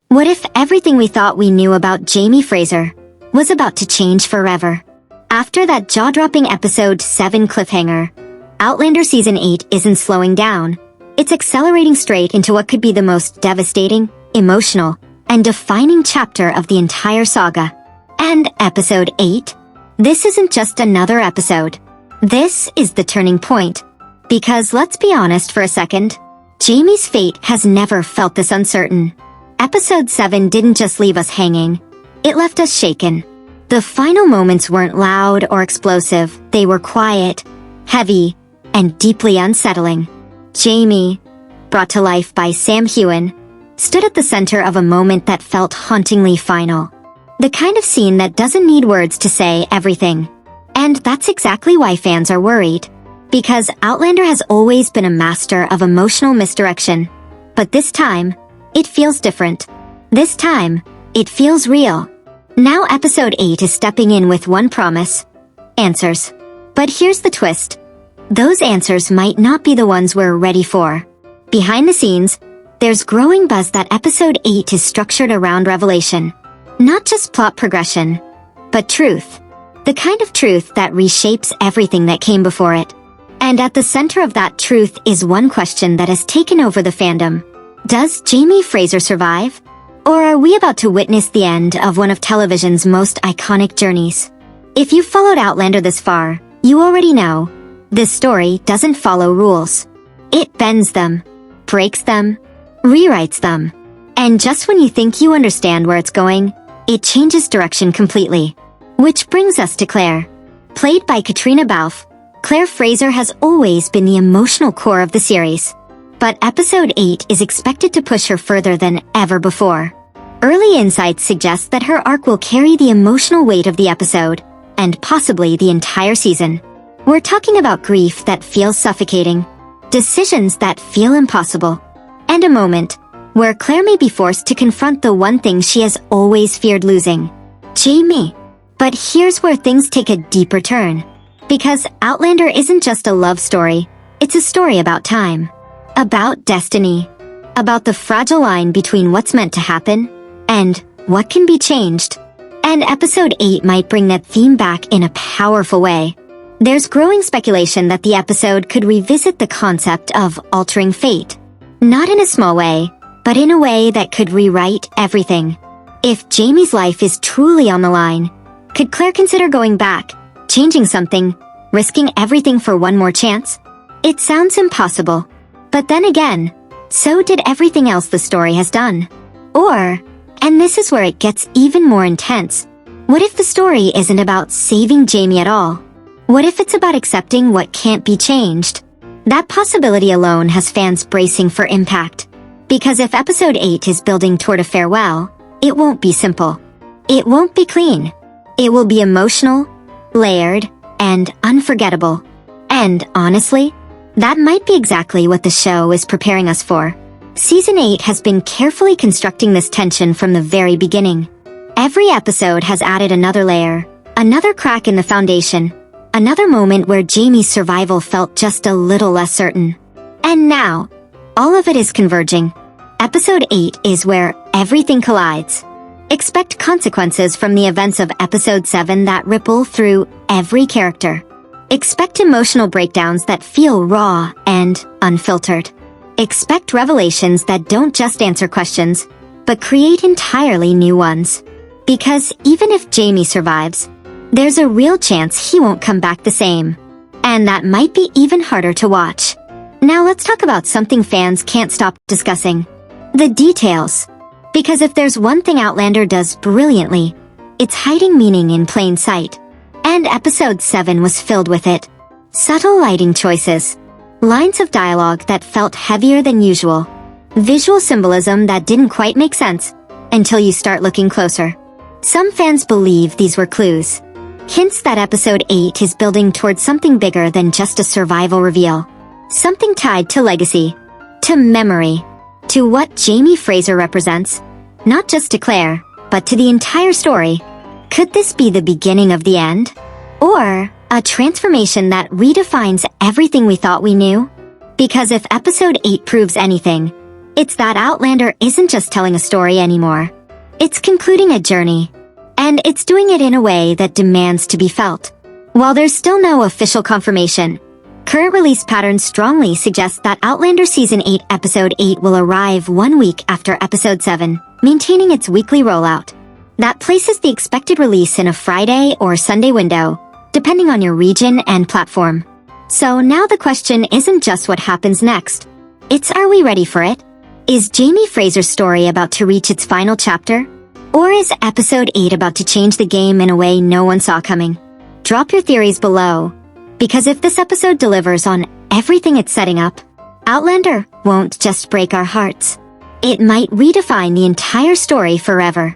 What if everything we thought we knew about Jamie Fraser was about to change forever? After that jaw-dropping episode 7 cliffhanger, Outlander Season 8 isn't slowing down. It's accelerating straight into what could be the most devastating, emotional, and defining chapter of the entire saga. And Episode 8? This isn't just another episode. This is the turning point. Because let's be honest for a second, Jamie's fate has never felt this uncertain. Episode 7 didn't just leave us hanging. It left us shaken. The final moments weren't loud or explosive. They were quiet, heavy, and deeply unsettling. Jamie, brought to life by Sam Heughan, stood at the center of a moment that felt hauntingly final. The kind of scene that doesn't need words to say everything. And that's exactly why fans are worried. Because Outlander has always been a master of emotional misdirection. But this time, it feels different. This time, it feels real. Now Episode 8 is stepping in with one promise: answers. But here's the twist. Those answers might not be the ones we're ready for. Behind the scenes, there's growing buzz that Episode 8 is structured around revelation. Not just plot progression, but truth. The kind of truth that reshapes everything that came before it. And at the center of that truth is one question that has taken over the fandom. Does Jamie Fraser survive? Or are we about to witness the end of one of television's most iconic journeys? If you've followed Outlander this far, you already know, this story doesn't follow rules. It bends them, breaks them, rewrites them. And just when you think you understand where it's going, it changes direction completely. Which brings us to Claire. Played by Katrina Balfe, Claire Fraser has always been the emotional core of the series. But Episode 8 is expected to push her further than ever before. Early insights suggest that her arc will carry the emotional weight of the episode, and possibly the entire season. We're talking about grief that feels suffocating, decisions that feel impossible, and a moment where Claire may be forced to confront the one thing she has always feared losing: Jamie. But here's where things take a deeper turn. Because Outlander isn't just a love story, it's a story about time. About destiny. About the fragile line between what's meant to happen and what can be changed. And Episode 8 might bring that theme back in a powerful way. There's growing speculation that the episode could revisit the concept of altering fate. Not in a small way, but in a way that could rewrite everything. If Jamie's life is truly on the line, could Claire consider going back, changing something, risking everything for one more chance? It sounds impossible. But then again, so did everything else the story has done. Or, and this is where it gets even more intense, what if the story isn't about saving Jamie at all? What if it's about accepting what can't be changed? That possibility alone has fans bracing for impact. Because if Episode 8 is building toward a farewell, it won't be simple. It won't be clean. It will be emotional, layered, and unforgettable. And honestly, that might be exactly what the show is preparing us for. Season 8 has been carefully constructing this tension from the very beginning. Every episode has added another layer, another crack in the foundation, another moment where Jamie's survival felt just a little less certain. And now, all of it is converging. Episode 8 is where everything collides. Expect consequences from the events of Episode 7 that ripple through every character. Expect emotional breakdowns that feel raw and unfiltered. Expect revelations that don't just answer questions, but create entirely new ones. Because even if Jamie survives, there's a real chance he won't come back the same. And that might be even harder to watch. Now let's talk about something fans can't stop discussing. The details. Because if there's one thing Outlander does brilliantly, it's hiding meaning in plain sight. And Episode 7 was filled with it. Subtle lighting choices. Lines of dialogue that felt heavier than usual. Visual symbolism that didn't quite make sense until you start looking closer. Some fans believe these were clues. Hints that Episode 8 is building towards something bigger than just a survival reveal. Something tied to legacy, to memory, to what Jamie Fraser represents, not just to Claire, but to the entire story. Could this be the beginning of the end? Or a transformation that redefines everything we thought we knew? Because if Episode 8 proves anything, It's that Outlander isn't just telling a story anymore. It's concluding a journey. And it's doing it in a way that demands to be felt. While there's still no official confirmation, current release patterns strongly suggest that Outlander Season 8 Episode 8 will arrive 1 week after Episode 7, maintaining its weekly rollout. That places the expected release in a Friday or Sunday window, depending on your region and platform. So now the question isn't just what happens next. It's, are we ready for it? Is Jamie Fraser's story about to reach its final chapter? Or is Episode 8 about to change the game in a way no one saw coming? Drop your theories below, because if this episode delivers on everything it's setting up, Outlander won't just break our hearts. It might redefine the entire story forever.